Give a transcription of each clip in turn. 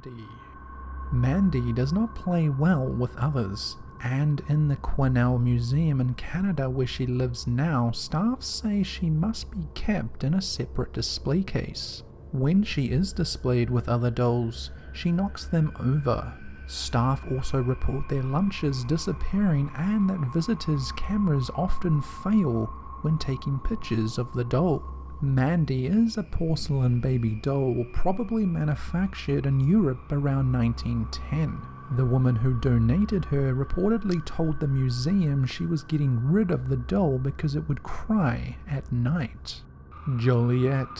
Mandy. Mandy does not play well with others, and in the Quesnel Museum in Canada where she lives now, staff say she must be kept in a separate display case. When she is displayed with other dolls, she knocks them over. Staff also report their lunches disappearing and that visitors' cameras often fail when taking pictures of the doll. Mandy is a porcelain baby doll probably manufactured in Europe around 1910. The woman who donated her reportedly told the museum she was getting rid of the doll because it would cry at night. Joliet.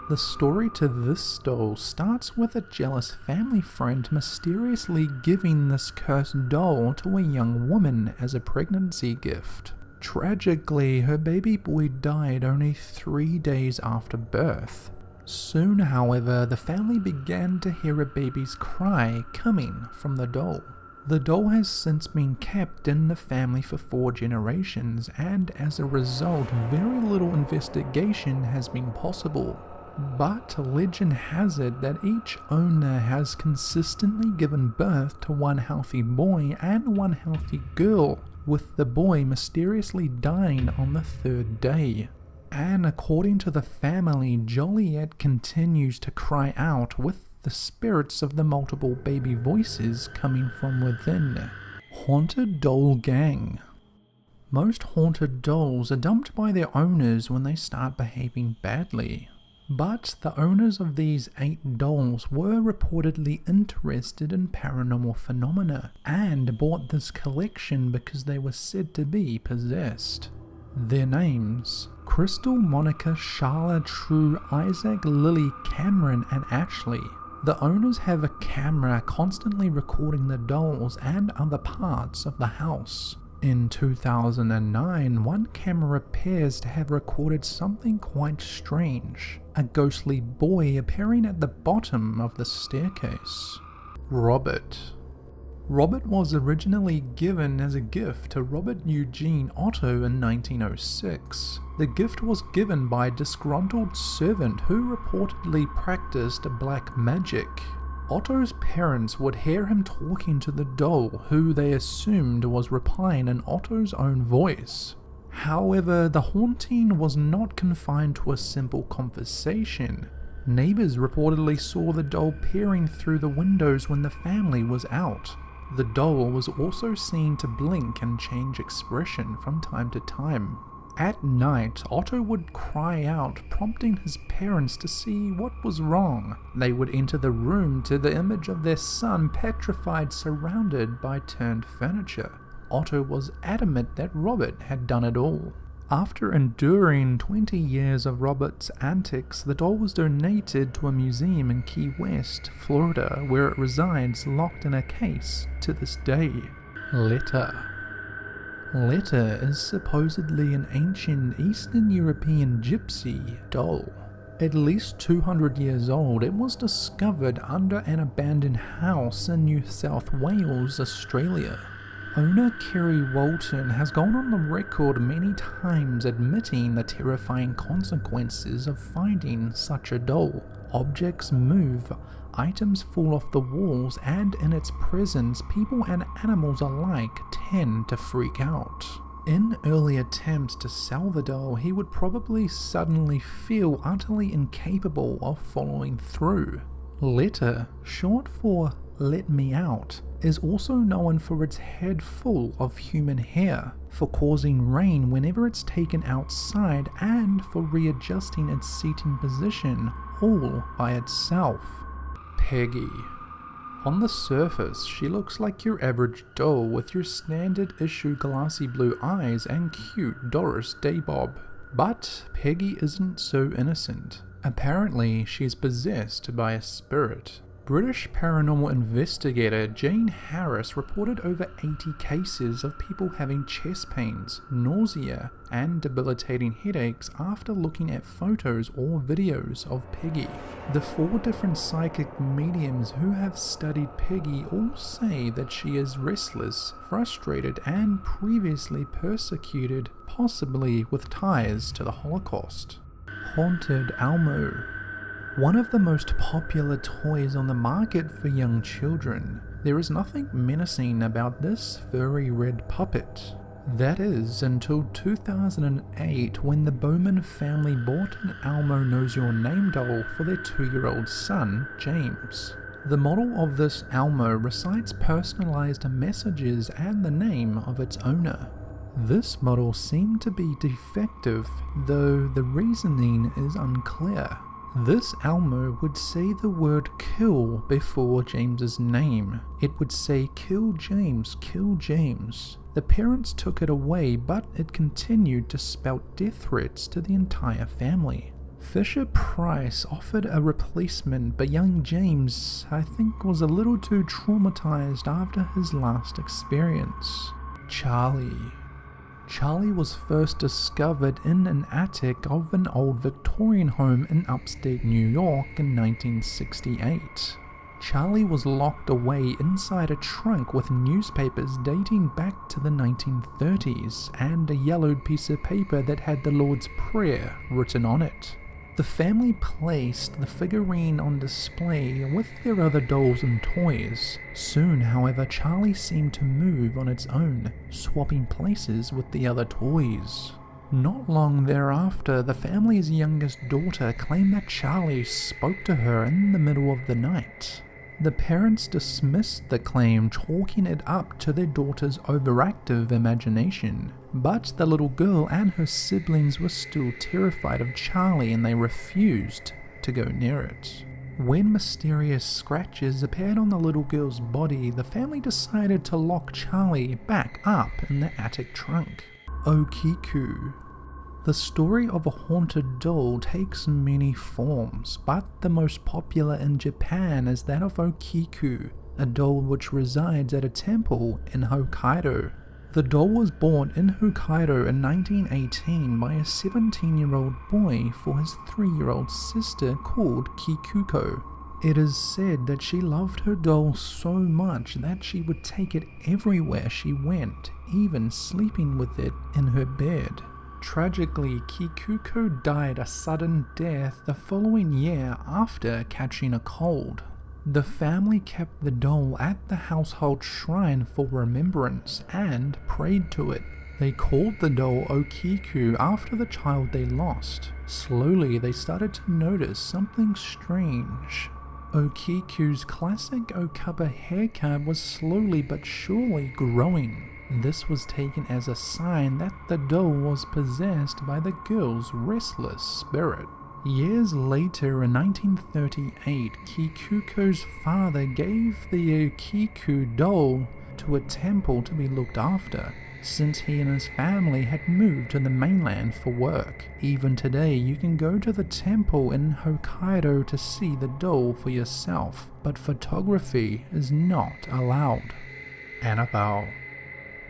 The story to this doll starts with a jealous family friend mysteriously giving this cursed doll to a young woman as a pregnancy gift. Tragically, her baby boy died only 3 days after birth. Soon, however, the family began to hear a baby's cry coming from the doll. The doll has since been kept in the family for 4 generations, and as a result, very little investigation has been possible. But legend has it that each owner has consistently given birth to one healthy boy and one healthy girl, with the boy mysteriously dying on the 3rd day. And according to the family, Joliet continues to cry out with the spirits of the multiple baby voices coming from within. Haunted Doll Gang. Most haunted dolls are dumped by their owners when they start behaving badly. But the owners of these 8 dolls were reportedly interested in paranormal phenomena and bought this collection because they were said to be possessed. Their names: Crystal, Monica, Charla, True, Isaac, Lily, Cameron, and Ashley. The owners have a camera constantly recording the dolls and other parts of the house. In 2009, one camera appears to have recorded something quite strange: a ghostly boy appearing at the bottom of the staircase. Robert. Robert was originally given as a gift to Robert Eugene Otto in 1906. The gift was given by a disgruntled servant who reportedly practiced black magic. Otto's parents would hear him talking to the doll, who they assumed was replying in Otto's own voice. However, the haunting was not confined to a simple conversation. Neighbors reportedly saw the doll peering through the windows when the family was out. The doll was also seen to blink and change expression from time to time. At night, Otto would cry out, prompting his parents to see what was wrong. They would enter the room to the image of their son petrified, surrounded by turned furniture. Otto was adamant that Robert had done it all. After enduring 20 years of Robert's antics, the doll was donated to a museum in Key West, Florida, where it resides locked in a case to this day. Letter. Letter is supposedly an ancient Eastern European gypsy doll. At least 200 years old, it was discovered under an abandoned house in New South Wales, Australia. Owner Kerry Walton has gone on the record many times admitting the terrifying consequences of finding such a doll. Objects move, items fall off the walls, and in its presence, people and animals alike tend to freak out. In early attempts to sell the doll, he would probably suddenly feel utterly incapable of following through. Letter, short for Let Me Out, is also known for its head full of human hair, for causing rain whenever it's taken outside, and for readjusting its seating position all by itself. Peggy. On the surface, she looks like your average doll with your standard issue glassy blue eyes and cute Doris Day bob. But Peggy isn't so innocent. Apparently, she is possessed by a spirit. British paranormal investigator Jane Harris reported over 80 cases of people having chest pains, nausea, and debilitating headaches after looking at photos or videos of Peggy. The 4 different psychic mediums who have studied Peggy all say that she is restless, frustrated, and previously persecuted, possibly with ties to the Holocaust. Haunted Elmo. One of the most popular toys on the market for young children, there is nothing menacing about this furry red puppet. That is, until 2008 when the Bowman family bought an Elmo Knows Your Name doll for their 2-year-old son, James. The model of this Elmo recites personalized messages and the name of its owner. This model seemed to be defective, though the reasoning is unclear. This Elmo would say the word kill before James's name. It would say kill James, kill James. The parents took it away, but it continued to spout death threats to the entire family. Fisher-Price offered a replacement, but young James, I think, was a little too traumatized after his last experience. Charlie. Charlie was first discovered in an attic of an old Victorian home in upstate New York in 1968. Charlie was locked away inside a trunk with newspapers dating back to the 1930s and a yellowed piece of paper that had the Lord's Prayer written on it. The family placed the figurine on display with their other dolls and toys. Soon, however, Charlie seemed to move on its own, swapping places with the other toys. Not long thereafter, the family's youngest daughter claimed that Charlie spoke to her in the middle of the night. The parents dismissed the claim, chalking it up to their daughter's overactive imagination. But the little girl and her siblings were still terrified of Charlie and they refused to go near it. When mysterious scratches appeared on the little girl's body, the family decided to lock Charlie back up in the attic trunk. Okiku. The story of a haunted doll takes many forms, but the most popular in Japan is that of Okiku, a doll which resides at a temple in Hokkaido. The doll was born in Hokkaido in 1918 by a 17-year-old boy for his 3-year-old sister called Kikuko. It is said that she loved her doll so much that she would take it everywhere she went, even sleeping with it in her bed. Tragically, Kikuko died a sudden death the following year after catching a cold. The family kept the doll at the household shrine for remembrance and prayed to it. They called the doll Okiku after the child they lost. Slowly, they started to notice something strange. Okiku's classic Okaba haircut was slowly but surely growing. This was taken as a sign that the doll was possessed by the girl's restless spirit. Years later, in 1938, Kikuko's father gave the Okiku doll to a temple to be looked after, since he and his family had moved to the mainland for work. Even today, you can go to the temple in Hokkaido to see the doll for yourself, but photography is not allowed. Annabelle.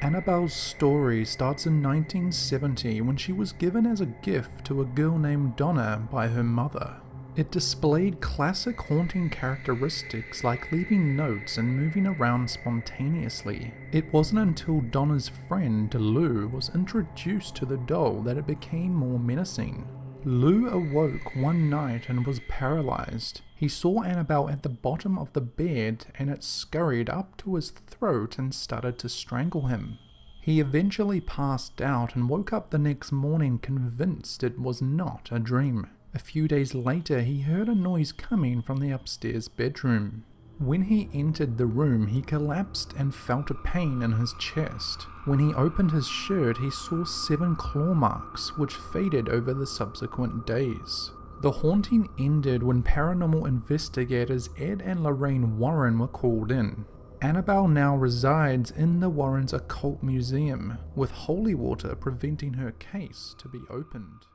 Annabelle's story starts in 1970 when she was given as a gift to a girl named Donna by her mother. It displayed classic haunting characteristics like leaving notes and moving around spontaneously. It wasn't until Donna's friend Lou was introduced to the doll that it became more menacing. Lou awoke one night and was paralyzed. He saw Annabelle at the bottom of the bed and it scurried up to his throat and started to strangle him. He eventually passed out and woke up the next morning convinced it was not a dream. A few days later, he heard a noise coming from the upstairs bedroom. When he entered the room, he collapsed and felt a pain in his chest. When he opened his shirt, he saw 7 claw marks, which faded over the subsequent days. The haunting ended when paranormal investigators Ed and Lorraine Warren were called in. Annabelle now resides in the Warrens' Occult Museum, with holy water preventing her case to be opened.